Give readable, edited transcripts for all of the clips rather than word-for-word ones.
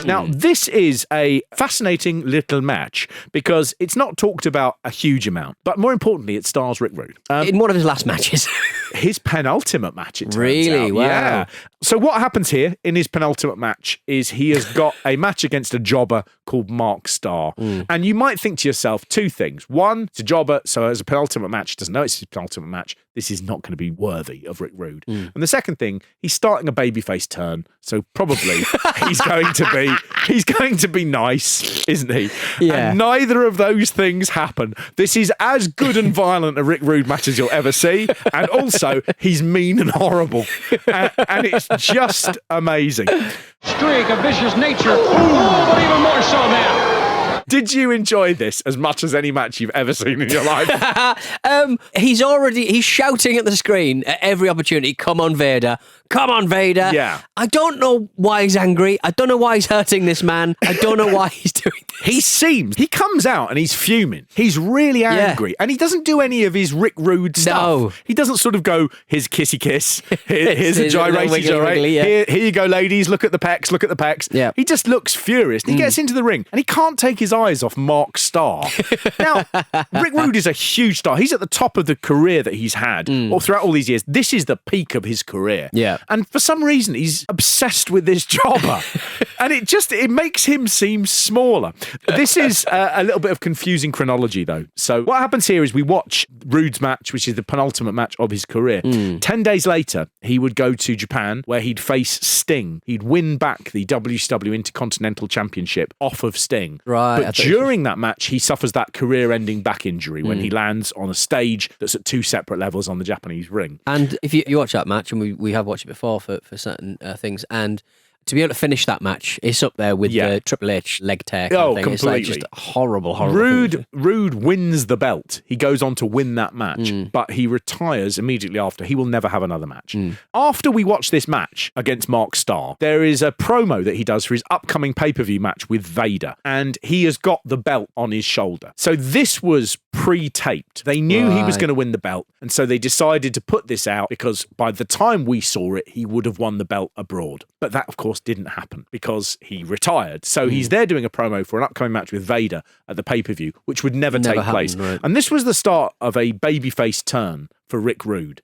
Now, this is a fascinating little match because it's not talked about a huge amount, but more importantly, it stars Rick Rude. In one of his last matches. His penultimate match, it turns Really? out. Wow. Yeah. So what happens here in his penultimate match is he has got a match against a jobber called Mark Starr. And you might think to yourself two things. One, it's a jobber, so as a penultimate match, he doesn't know it's his penultimate match. This is not going to be worthy of Rick Rude. And the second thing, he's starting a babyface turn, so probably he's going to be nice, isn't he? Yeah. And neither of those things happen. This is as good and violent a Rick Rude match as you'll ever see, and also he's mean and horrible, and it's just amazing. Streak of vicious nature. Oh, but even more so now. Did you enjoy this as much as any match you've ever seen in your life? He's shouting at the screen at every opportunity, come on, Vader. Come on, Vader. Yeah. I don't know why he's angry. I don't know why he's hurting this man. I don't know why he's doing this. He comes out and he's fuming. He's really angry. And he doesn't do any of his Rick Rude stuff. No. He doesn't sort of go, here's a kissy kiss. Here's a gyrate. Yeah. Here you go, ladies. Look at the pecs. Look at the pecs. Yeah. He just looks furious. He gets into the ring and he can't take his eyes off Mark Starr. Now, Rick Rude is a huge star. He's at the top of the career that he's had all throughout all these years. This is the peak of his career. Yeah. And for some reason, he's obsessed with this jobber. And it makes him seem smaller. This is a little bit of confusing chronology, though. So what happens here is we watch Rude's match, which is the penultimate match of his career. 10 days later, he would go to Japan, where he'd face Sting. He'd win back the WCW Intercontinental Championship off of Sting. Right. But during that match, he suffers that career-ending back injury when he lands on a stage that's at two separate levels on the Japanese ring. And if you watch that match, and we have watched it before for certain things, and to be able to finish that match, it's up there with the Triple H leg tear kind of thing. Completely. It's like just horrible. Rude wins the belt. He goes on to win that match, but he retires immediately after. He will never have another match. After we watch this match against Mark Starr, there is a promo that he does for his upcoming pay-per-view match with Vader, and he has got the belt on his shoulder. So this was pre-taped. They knew he was going to win the belt, and so they decided to put this out because by the time we saw it, he would have won the belt abroad. But that, of course, didn't happen because he retired. So he's there doing a promo for an upcoming match with Vader at the pay-per-view, which would never take place. Right. And this was the start of a babyface turn for Rick Rude.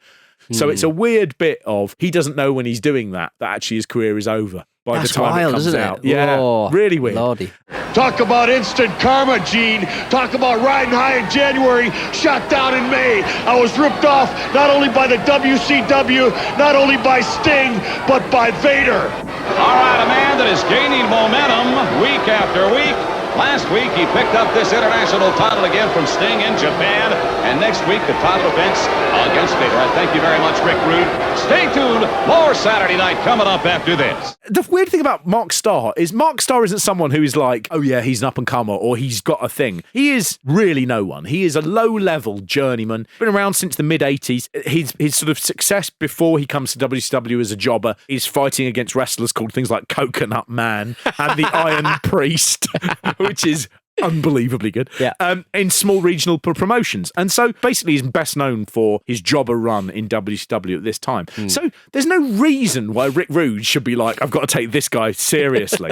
So it's a weird bit of he doesn't know when he's doing that actually his career is over by That's the time wild, it comes isn't it? out. Yeah, Oh, really weird. Lordy. Talk about instant karma, Gene. Talk about riding high in January, shot down in May. I was ripped off not only by the WCW, not only by Sting, but by Vader. All right, a man that is gaining momentum week after week. Last week, he picked up this international title again from Sting in Japan. And next week, the title defense against Vader. I thank you very much, Rick Rude. Stay tuned. More Saturday Night coming up after this. The weird thing about Mark Starr is Mark Starr isn't someone who is like, oh yeah, he's an up-and-comer or he's got a thing. He is really no one. He is a low-level journeyman. Been around since the mid-80s. His sort of success before he comes to WCW as a jobber is fighting against wrestlers called things like Coconut Man and the Iron Priest, which is unbelievably good, in small regional promotions. And so basically he's best known for his jobber run in WCW at this time. So there's no reason why Rick Rude should be like, I've got to take this guy seriously.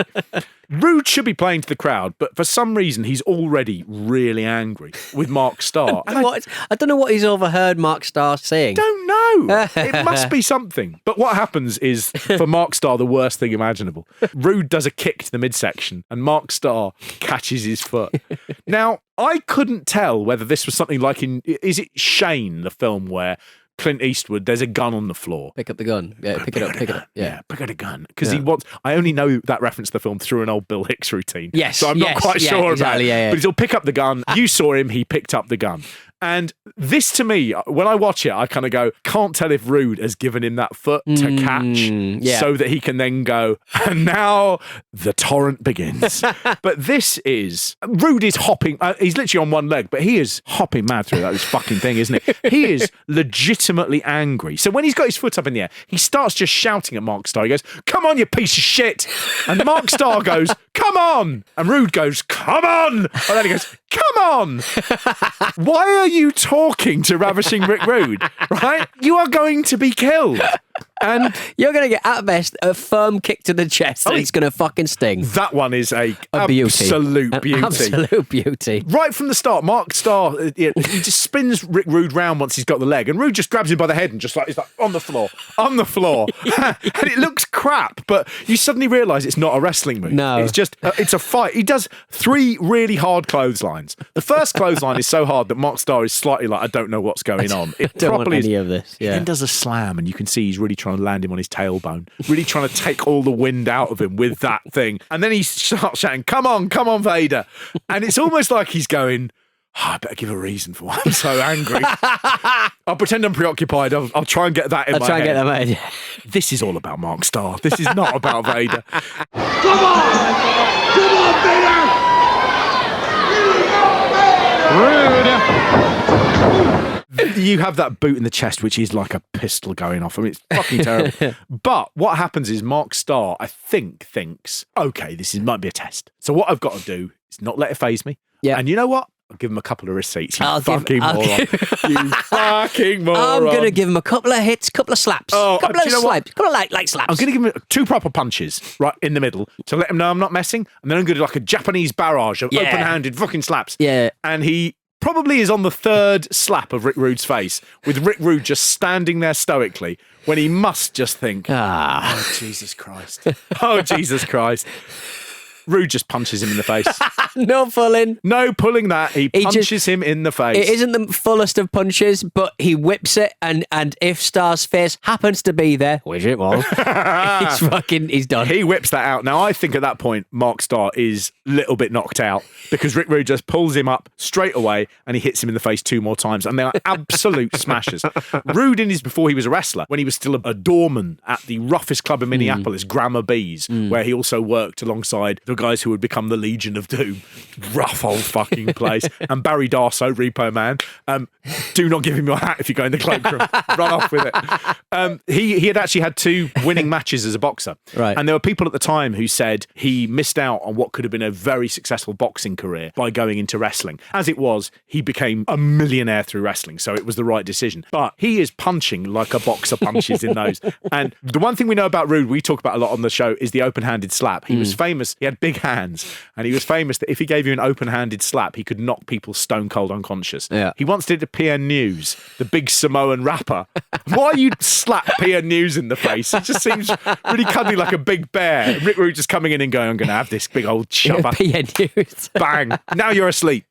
Rude should be playing to the crowd, but for some reason he's already really angry with Mark Starr. And I don't know what he's overheard Mark Starr saying. Don't know. It must be something. But what happens is, for Mark Starr, the worst thing imaginable. Rude does a kick to the midsection and Mark Starr catches his foot. Now, I couldn't tell whether this was something like is it Shane, the film where Clint Eastwood, there's a gun on the floor. Pick up the gun. Yeah, pick it up. Yeah, pick up a gun. Because I only know that reference to the film through an old Bill Hicks routine. Yes. So I'm not quite sure about it. Yeah. But he'll pick up the gun. You saw him, he picked up the gun. And this, to me, when I watch it, I kind of go, can't tell if Rude has given him that foot to catch so that he can then go, and now the torrent begins. But this is, Rude is hopping, he's literally on one leg, but he is hopping mad through this fucking thing, isn't he? He is legitimately angry. So when he's got his foot up in the air, he starts just shouting at Mark Starr. He goes, come on, you piece of shit. And Mark Starr goes, come on. And Rude goes, come on. And then he goes, come on. Why are you talking to Ravishing Rick Rude, right? You are going to be killed. And you're going to get, at best, a firm kick to the chest and it's going to fucking sting. That one is a beauty. Absolute beauty. Absolute beauty. Right from the start, Mark Starr, he just spins Rick Rude round once he's got the leg, and Rude just grabs him by the head and just like, he's like, on the floor. And it looks crap, but you suddenly realise it's not a wrestling move. No. It's just, it's a fight. He does 3 really hard clotheslines. The first clothesline is so hard that Mark Starr is slightly like, I don't know what's going on. It don't want any of this. He then does a slam, and you can see he's really trying to land him on his tailbone, really trying to take all the wind out of him with that thing. And then he starts shouting, come on, Vader. And it's almost like he's going, I better give a reason for why I'm so angry. I'll pretend I'm preoccupied. I'll try and get that in my head. I'll try and get that in my head. This is all about Mark Starr. This is not about Vader. Come on! Come on, Vader! Rude. You have that boot in the chest, which is like a pistol going off. I mean, it's fucking terrible. But what happens is Mark Starr, I think, thinks, okay, might be a test. So what I've got to do is not let it faze me. Yeah. And you know what? I'll give him a couple of receipts. You fucking moron. You fucking moron. I'm going to give him a couple of hits, couple of slaps. Couple of slaps. Couple of light slaps. I'm going to give him 2 proper punches right in the middle to let him know I'm not messing. And then I'm going to do like a Japanese barrage of open-handed fucking slaps. Yeah. And he probably is on the 3rd slap of Rick Rude's face, with Rick Rude just standing there stoically when he must just think, oh, Jesus Christ. Oh, Jesus Christ. Rude just punches him in the face. No pulling. No pulling that. He punches him in the face. It isn't the fullest of punches, but he whips it, and if Starr's face happens to be there, which it was, he's done. He whips that out. Now, I think at that point, Mark Starr is a little bit knocked out because Rick Rude just pulls him up straight away and he hits him in the face 2 more times, and they are absolute smashers. Rude before he was a wrestler, when he was still a doorman at the roughest club in Minneapolis, Grammar Bees, where he also worked alongside the guys who would become the Legion of Doom. Rough old fucking place. And Barry Darso, Repo Man. Do not give him your hat if you go in the cloakroom. Run off with it. He had actually had 2 winning matches as a boxer. Right. And there were people at the time who said he missed out on what could have been a very successful boxing career by going into wrestling. As it was, he became a millionaire through wrestling, so it was the right decision. But he is punching like a boxer punches in those. And the one thing we know about Rude, we talk about a lot on the show, is the open-handed slap. He was famous. He had big hands, and he was famous that if he gave you an open-handed slap, he could knock people stone cold unconscious. Yeah. He once did to PN News, the big Samoan rapper. Why you slap PN News in the face? It just seems really cuddly, like a big bear. Rick Rude just coming in and going, I'm going to have this big old chopper. PN News. Bang. Now you're asleep.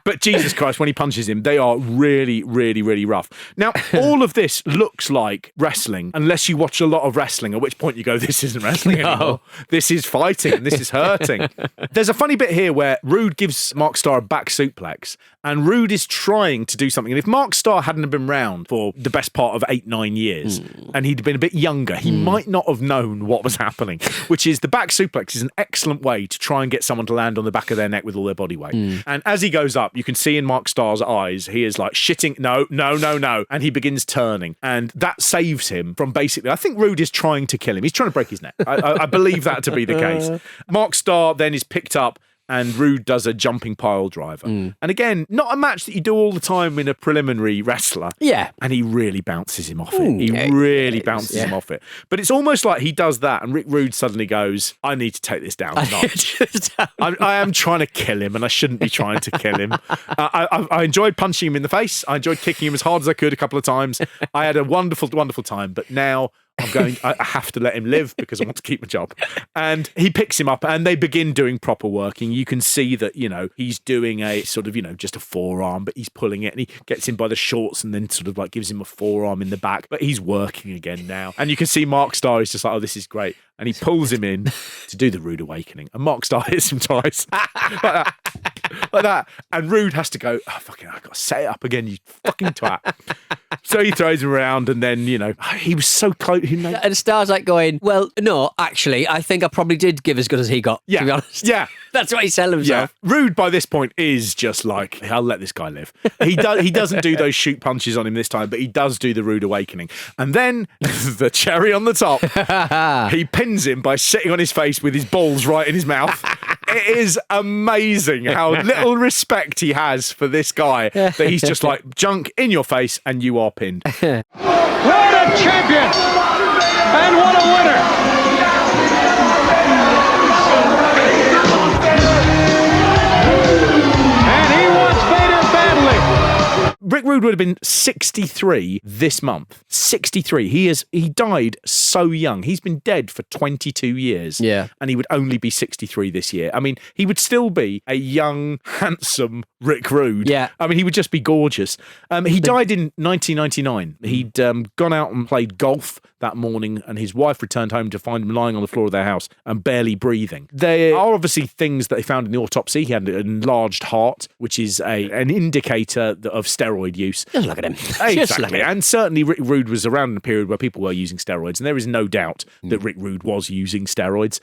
But Jesus Christ, when he punches him, they are really, really, really rough. Now, all of this looks like wrestling, unless you watch a lot of wrestling, at which point you go, this isn't wrestling anymore. This is fighting, and this is hurting. There's a funny bit here where Rude gives Mark Starr a back suplex, and Rude is trying to do something. And if Mark Starr hadn't been around for the best part of 8-9 years, and he'd been a bit younger, he might not have known what was happening, which is the back suplex is an excellent way to try and get someone to land on the back of their neck with all their body weight. And as he goes up, you can see in Mark Starr's eyes, he is like shitting, no. And he begins turning. And that saves him from basically, I think Rude is trying to kill him. He's trying to break his neck. I believe that to be the case. Mark Starr then is picked up, and Rude does a jumping pile driver. And again, not a match that you do all the time in a preliminary wrestler. Yeah. And he really bounces him off it. He really bounces him off it. But it's almost like he does that, and Rick Rude suddenly goes, I need to take this down a notch. I am trying to kill him, and I shouldn't be trying to kill him. I enjoyed punching him in the face. I enjoyed kicking him as hard as I could a couple of times. I had a wonderful, wonderful time. But now I have to let him live because I want to keep my job. And he picks him up and they begin doing proper working. You can see that, he's doing a sort of, just a forearm, but he's pulling it and he gets him by the shorts and then sort of like gives him a forearm in the back. But he's working again now. And you can see Mark Starr is just like, oh, this is great. And he pulls him in to do the Rude Awakening. And Mark Starr hits him twice. like that. And Rude has to go, oh, fucking, I've got to set it up again, you fucking twat. So he throws him around and then, he was so close. And Starr's like going, well, no, actually, I think I probably did give as good as he got, to be honest. Yeah. That's what he's telling himself. Yeah. Rude by this point is just like, I'll let this guy live. He doesn't do those shoot punches on him this time, but he does do the Rude Awakening. And then the cherry on the top, he pins him by sitting on his face with his balls right in his mouth. It is amazing how little respect he has for this guy that he's just like, junk in your face and you are pinned. the champion. And what a winner. Rick Rude would have been 63 this month. 63. He died so young. He's been dead for 22 years. Yeah. And he would only be 63 this year. I mean, he would still be a young, handsome Rick Rude. Yeah. I mean, he would just be gorgeous. He died in 1999. He'd gone out and played golf that morning, and his wife returned home to find him lying on the floor of their house and barely breathing. There are obviously things that they found in the autopsy. He had an enlarged heart, which is an indicator of steroid use. Just look at him. Exactly. And certainly Rick Rude was around in a period where people were using steroids, and there is no doubt that Rick Rude was using steroids.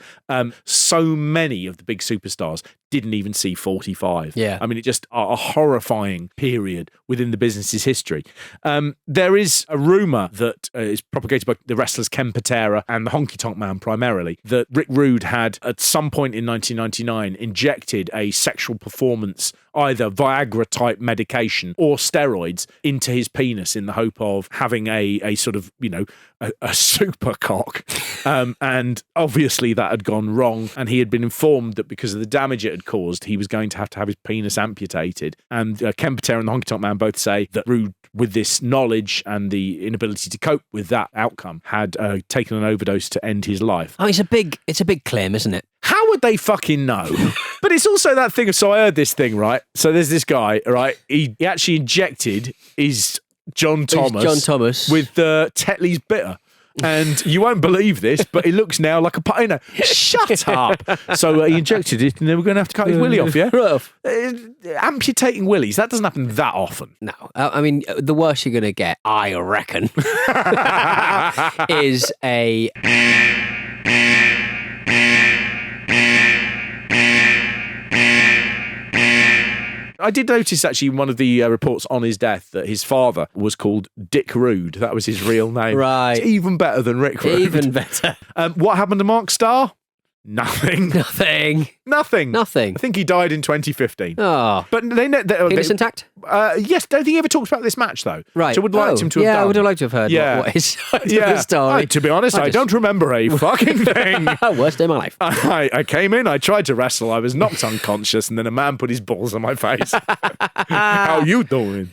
So many of the big superstars didn't even see 45. Yeah. I mean, it just a horrifying period within the business's history. There is a rumour that is propagated by the wrestlers Ken Patera and the Honky Tonk Man primarily, that Rick Rude had at some point in 1999 injected a sexual performance, either Viagra type medication or steroids, into his penis in the hope of having a sort of, a super cock. And obviously that had gone wrong, and he had been informed that because of the damage it had caused, he was going to have his penis amputated. And Ken Patera and the Honky Tonk Man both say that Rude, with this knowledge and the inability to cope with that outcome, had taken an overdose to end his life. Oh, it's a big claim, isn't it? How would they fucking know? But it's also that thing of, so I heard this thing, right? So there's this guy, right? He actually injected his John Thomas with Tetley's bitter. And you won't believe this, but it looks now like a shut up. So he injected it, and then we're going to have to cut his willy off, yeah? Amputating willies, that doesn't happen that often. No. I mean, the worst you're going to get, I reckon, is a... I did notice actually in one of the reports on his death that his father was called Dick Rude. That was his real name. Right. It's even better than Rick Rude. Even better. What happened to Mark Starr? Nothing. Nothing. I think he died in 2015. Oh. But they penis intact? Yes, don't think he ever talks about this match, though. Right. So I would like him to have done. Yeah, I would have liked to have heard what his side of the story. To be honest, I don't remember a fucking thing. Worst day of my life. I came in, I tried to wrestle, I was knocked unconscious, and then a man put his balls on my face. How you doing?